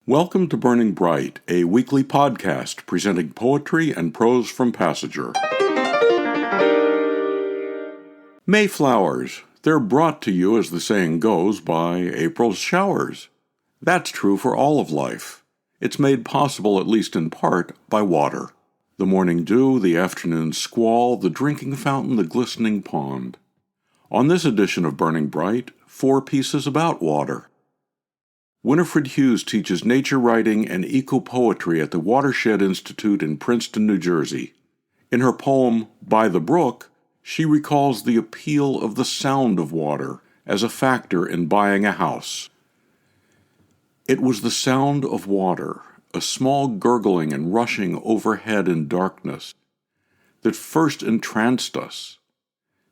Welcome to Burning Bright, a weekly podcast presenting poetry and prose from Passenger. Mayflowers, they're brought to you, as the saying goes, by April's showers. That's true for all of life. It's made possible, at least in part, by water. The morning dew, the afternoon squall, the drinking fountain, the glistening pond. On this edition of Burning Bright, 4 pieces about water. Winifred Hughes teaches nature writing and eco-poetry at the Watershed Institute in Princeton, New Jersey. In her poem, By the Brook, she recalls the appeal of the sound of water as a factor in buying a house. It was the sound of water, a small gurgling and rushing overhead in darkness, that first entranced us.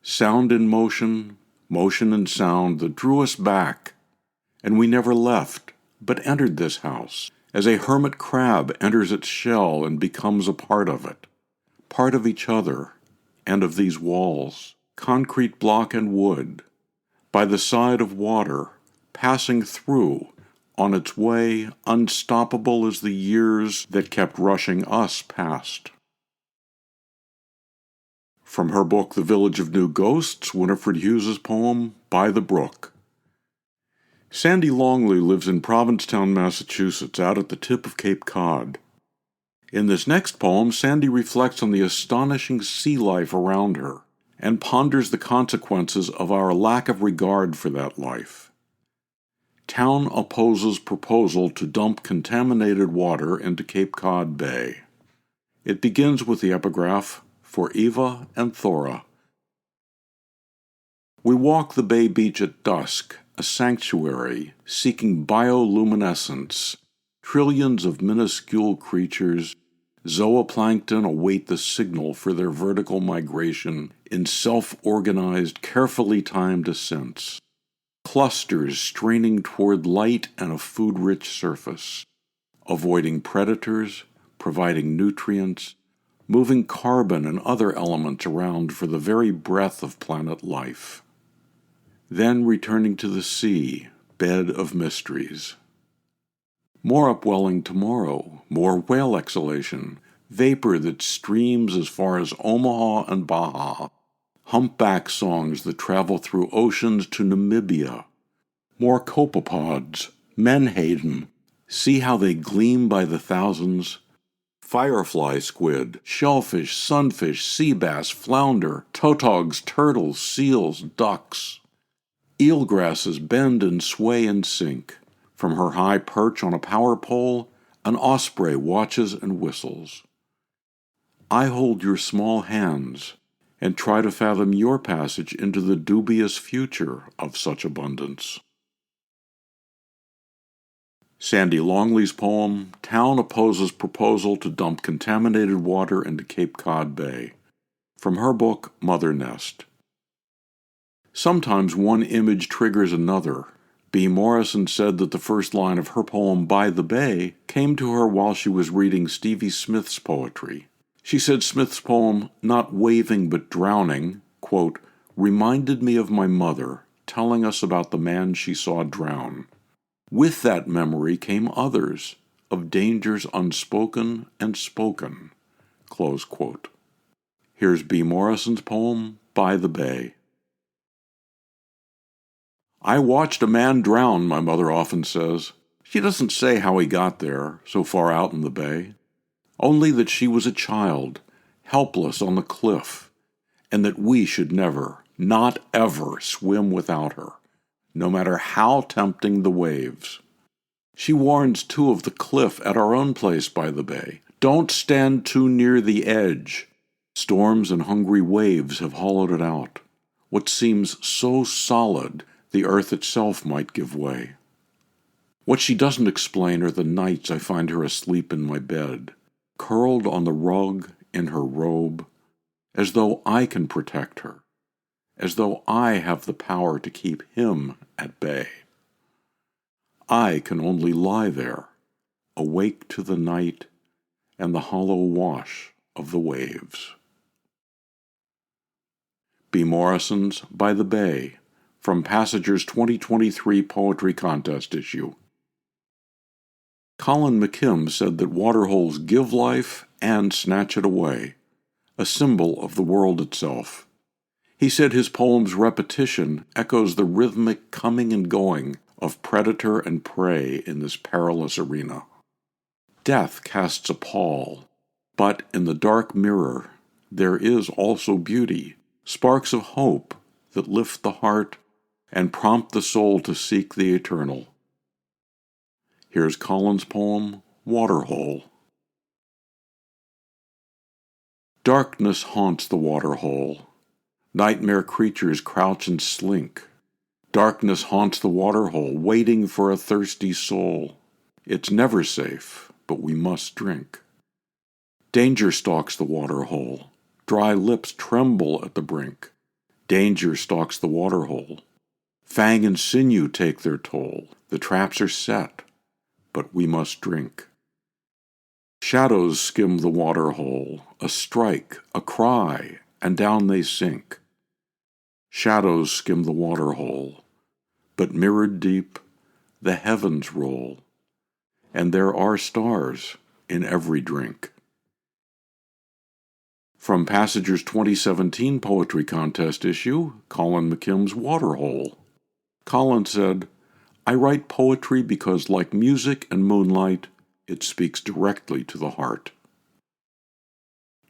Sound in motion, motion in sound that drew us back, and we never left, but entered this house, as a hermit crab enters its shell and becomes a part of it, part of each other, and of these walls, concrete block and wood, by the side of water, passing through, on its way, unstoppable as the years that kept rushing us past. From her book, The Village of New Ghosts, Winifred Hughes' poem, By the Brook. Sandy Longley lives in Provincetown, Massachusetts, out at the tip of Cape Cod. In this next poem, Sandy reflects on the astonishing sea life around her and ponders the consequences of our lack of regard for that life. Town opposes proposal to dump contaminated water into Cape Cod Bay. It begins with the epigraph, For Eva and Thora. We walk the bay beach at dusk, a sanctuary seeking bioluminescence. Trillions of minuscule creatures, zooplankton, await the signal for their vertical migration in self-organized, carefully timed ascents. Clusters straining toward light and a food-rich surface, avoiding predators, providing nutrients, moving carbon and other elements around for the very breath of planet life. Then returning to the sea, bed of mysteries. More upwelling tomorrow, more whale exhalation, vapor that streams as far as Omaha and Baja, humpback songs that travel through oceans to Namibia. More copepods, menhaden, see how they gleam by the thousands. Firefly squid, shellfish, sunfish, sea bass, flounder, tautogs, turtles, seals, ducks. Eelgrasses bend and sway and sink. From her high perch on a power pole, an osprey watches and whistles. I hold your small hands and try to fathom your passage into the dubious future of such abundance. Sandy Longley's poem, Town Opposes Proposal to Dump Contaminated Water into Cape Cod Bay. From her book, Mother Nest. Sometimes one image triggers another. B. Morrison said that the first line of her poem, By the Bay, came to her while she was reading Stevie Smith's poetry. She said Smith's poem, Not Waving but Drowning, quote, reminded me of my mother, telling us about the man she saw drown. With that memory came others, of dangers unspoken and spoken, close quote. Here's B. Morrison's poem, By the Bay. I watched a man drown, my mother often says. She doesn't say how he got there, so far out in the bay. Only that she was a child, helpless on the cliff, and that we should never, not ever, swim without her, no matter how tempting the waves. She warns, too, of the cliff at our own place by the bay. Don't stand too near the edge. Storms and hungry waves have hollowed it out. What seems so solid, the earth itself might give way. What she doesn't explain are the nights I find her asleep in my bed, curled on the rug in her robe, as though I can protect her, as though I have the power to keep him at bay. I can only lie there, awake to the night and the hollow wash of the waves. B. Morrison's By the Bay, from Passenger's 2023 Poetry Contest issue. Colin McKim said that waterholes give life and snatch it away, a symbol of the world itself. He said his poem's repetition echoes the rhythmic coming and going of predator and prey in this perilous arena. Death casts a pall, but in the dark mirror there is also beauty, sparks of hope that lift the heart and prompt the soul to seek the eternal. Here's Colin's poem, Waterhole. Darkness haunts the waterhole. Nightmare creatures crouch and slink. Darkness haunts the waterhole, waiting for a thirsty soul. It's never safe, but we must drink. Danger stalks the waterhole. Dry lips tremble at the brink. Danger stalks the waterhole. Fang and sinew take their toll. The traps are set, but we must drink. Shadows skim the waterhole, a strike, a cry, and down they sink. Shadows skim the waterhole, but mirrored deep, the heavens roll, and there are stars in every drink. From Passager's 2017 Poetry Contest issue, Colin McKim's Waterhole. Colin said, "I write poetry because, like music and moonlight, it speaks directly to the heart."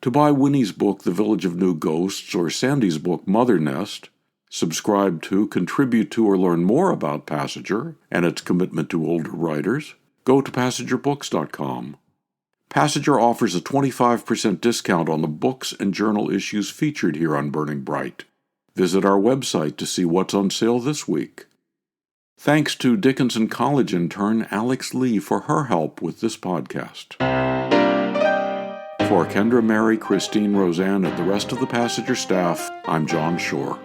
To buy Winnie's book, The Village of New Ghosts, or Sandy's book, Mother Nest, subscribe to, contribute to, or learn more about Passager and its commitment to older writers, go to PassagerBooks.com. Passager offers a 25% discount on the books and journal issues featured here on Burning Bright. Visit our website to see what's on sale this week. Thanks to Dickinson College intern Alex Lee for her help with this podcast. For Kendra, Mary, Christine, Roseanne, and the rest of the Passager staff, I'm John Shore.